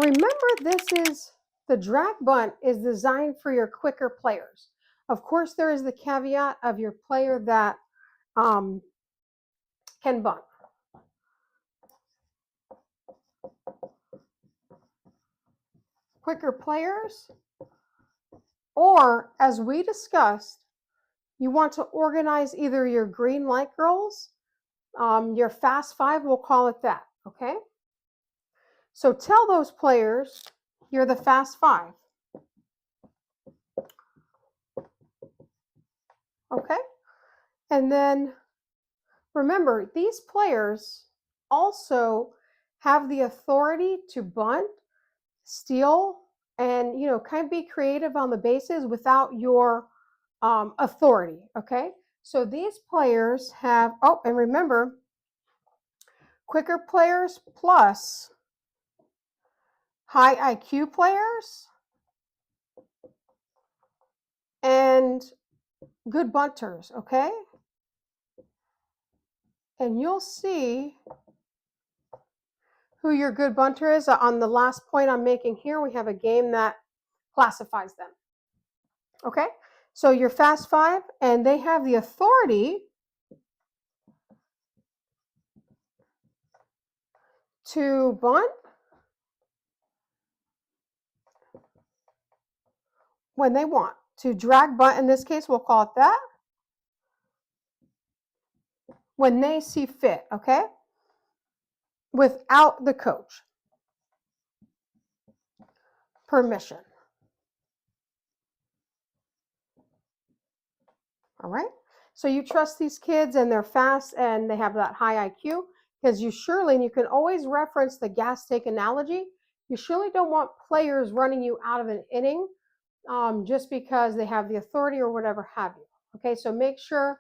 remember, the drag bunt is designed for your quicker players. Of course, there is the caveat of your player that can bunt. Quicker players, or as we discussed, you want to organize either your green light girls, your fast five, we'll call it that, okay? So tell those players you're the fast five. Okay? And then remember, these players also have the authority to bunt, steal, and kind of be creative on the bases without your authority. Okay? So these players have, oh, and remember, quicker players plus high IQ players and good bunters, okay? And you'll see who your good bunter is. On the last point I'm making here, we have a game that classifies them. Okay? So your fast five, and they have the authority to bunt when they want. To drag bunt, in this case, we'll call it that. When they see fit, okay? Without the coach permission. All right? So you trust these kids, and they're fast, and they have that high IQ, because you surely, and you can always reference the gas tank analogy, you surely don't want players running you out of an inning just because they have the authority or whatever have you. Okay, so make sure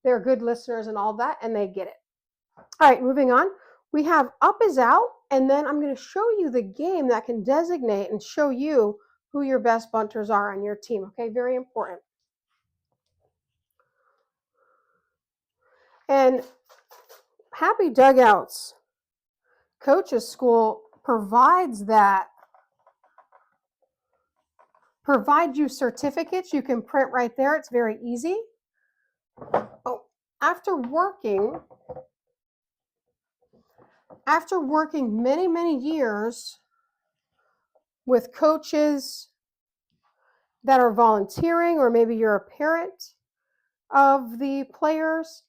they're good listeners and all that, and they get it. All right, moving on. We have up is out, and then I'm going to show you the game that can designate and show you who your best bunters are on your team. Okay, very important. And Happy Dugouts Coaches School provides you certificates you can print right there. It's very easy. Oh, after working many, many years with coaches that are volunteering, or maybe you're a parent of the players,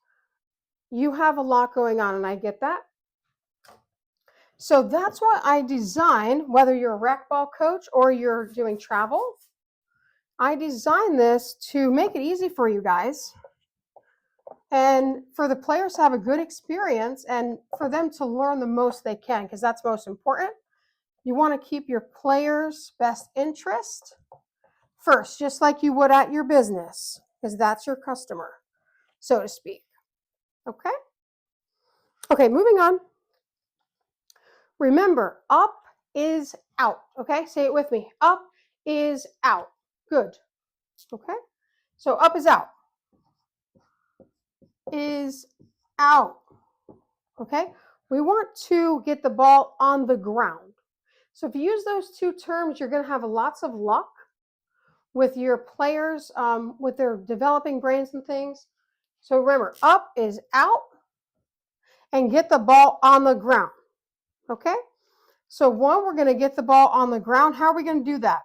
you have a lot going on, and I get that. So that's why I design, whether you're a rec ball coach or you're doing travel, I designed this to make it easy for you guys and for the players to have a good experience and for them to learn the most they can, because that's most important. You want to keep your players' best interest first, just like you would at your business, because that's your customer, so to speak. Okay? Okay, moving on. Remember, up is out. Okay, say it with me. Up is out. Good. Okay, so up is out. Is out. Okay, we want to get the ball on the ground. So if you use those two terms, you're going to have lots of luck with your players, with their developing brains and things. So remember, up is out, and get the ball on the ground. Okay, so one, we're going to get the ball on the ground. How are we going to do that?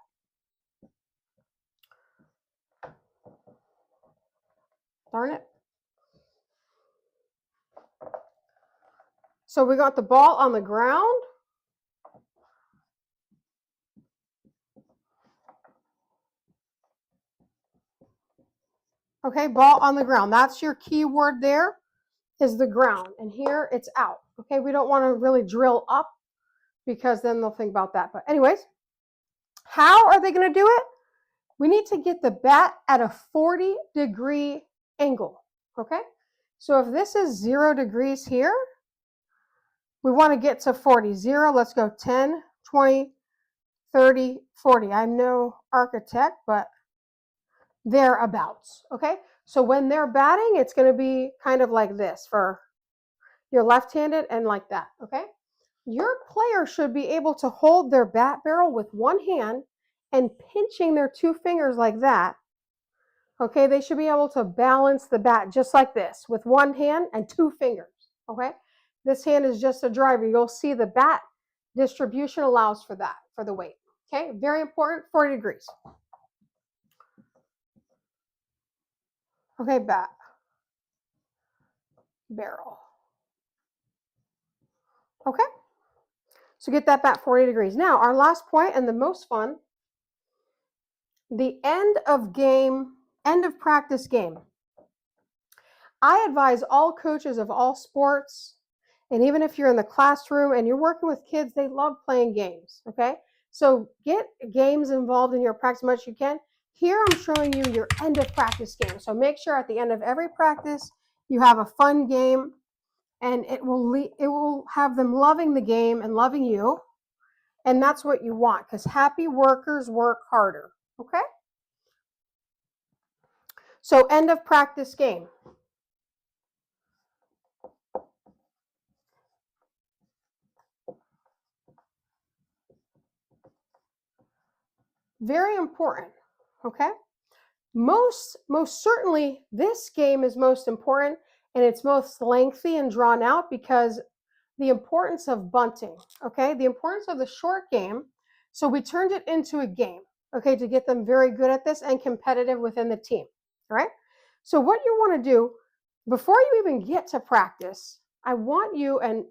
Darn it. So we got the ball on the ground. Okay, ball on the ground. That's your key word there, is the ground. And here it's out. Okay, we don't want to really drill up because then they'll think about that. But anyways, how are they going to do it? We need to get the bat at a 40-degree angle. Okay, so if this is 0 degrees here, we want to get to 40. 0, let's go 10, 20, 30, 40. I'm no architect, but thereabouts. Okay, so when they're batting, it's going to be kind of like this for your left-handed and like that. Okay, your player should be able to hold their bat barrel with one hand and pinching their two fingers like that. Okay, they should be able to balance the bat just like this with one hand and two fingers. Okay, this hand is just a driver. You'll see the bat distribution allows for that, for the weight. Okay, very important, 40 degrees. Okay, bat, barrel. Okay, so get that bat 40 degrees. Now, our last point and the most fun, the end of practice game. I advise all coaches of all sports, and even if you're in the classroom and you're working with kids, they love playing games, okay? So get games involved in your practice as much as you can. Here I'm showing you your end of practice game. So make sure at the end of every practice you have a fun game, and it will have them loving the game and loving you. And that's what you want, because happy workers work harder, okay? So end of practice game. Very important, okay? Most certainly this game is most important, and it's most lengthy and drawn out because the importance of bunting, okay? The importance of the short game. So we turned it into a game, okay, to get them very good at this and competitive within the team, all right? So what you want to do before you even get to practice, I want you, and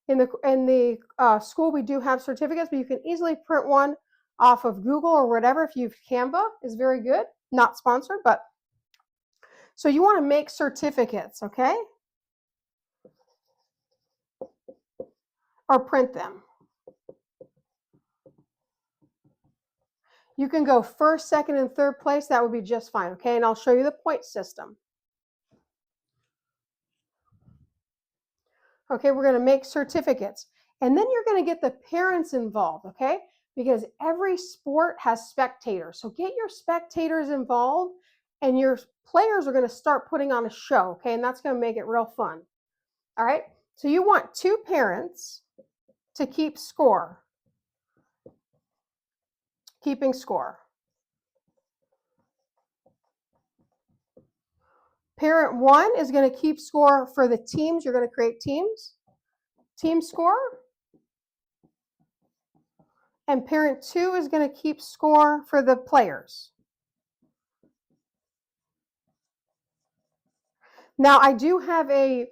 in the school we do have certificates, but you can easily print one off of Google or whatever. If you've Canva, is very good. Not sponsored, but so you want to make certificates, okay? Or print them. You can go first, second, and third place. That would be just fine, okay? And I'll show you the point system. Okay, we're going to make certificates. And then you're going to get the parents involved, okay? Because every sport has spectators. So get your spectators involved, and your players are going to start putting on a show, okay? And that's going to make it real fun. All right? So you want two parents to keep score. Keeping score. Parent 1 is going to keep score for the teams. You're going to create teams. Team score. And parent 2 is going to keep score for the players. Now, I do have a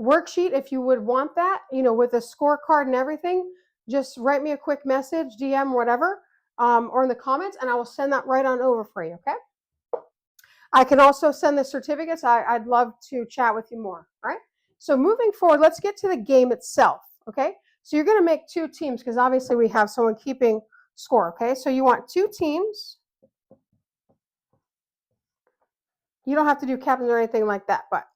worksheet if you would want that, with a scorecard and everything. Just write me a quick message, DM, whatever, or in the comments, and I will send that right on over for you, okay? I can also send the certificates. I'd love to chat with you more, all right? So moving forward, let's get to the game itself, okay? So you're going to make two teams because obviously we have someone keeping score, okay? So you want two teams. You don't have to do captains or anything like that, but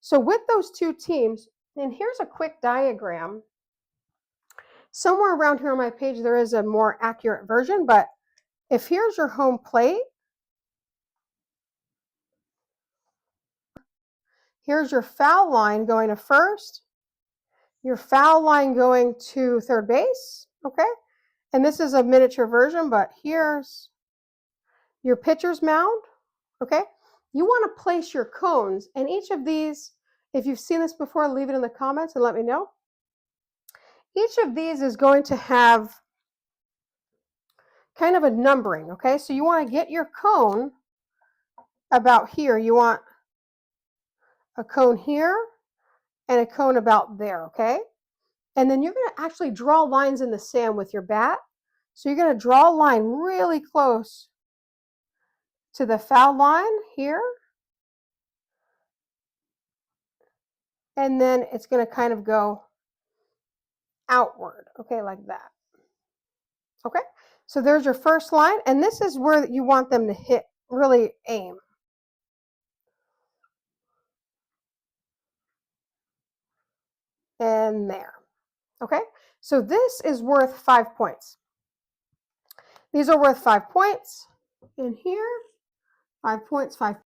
so with those two teams, and here's a quick diagram. Somewhere around here on my page, there is a more accurate version, but if here's your home plate, here's your foul line going to first, your foul line going to third base, okay? And this is a miniature version, but here's your pitcher's mound, okay? You want to place your cones, and each of these, if you've seen this before, leave it in the comments and let me know. Each of these is going to have kind of a numbering, okay? So you want to get your cone about here. You want a cone here and a cone about there, okay? And then you're going to actually draw lines in the sand with your bat. So you're going to draw a line really close to the foul line here. And then it's going to kind of go outward, okay, like that. Okay, so there's your first line, and this is where you want them to hit, really aim. And there. Okay, so this is worth 5 points. These are worth 5 points in here. 5 points, 5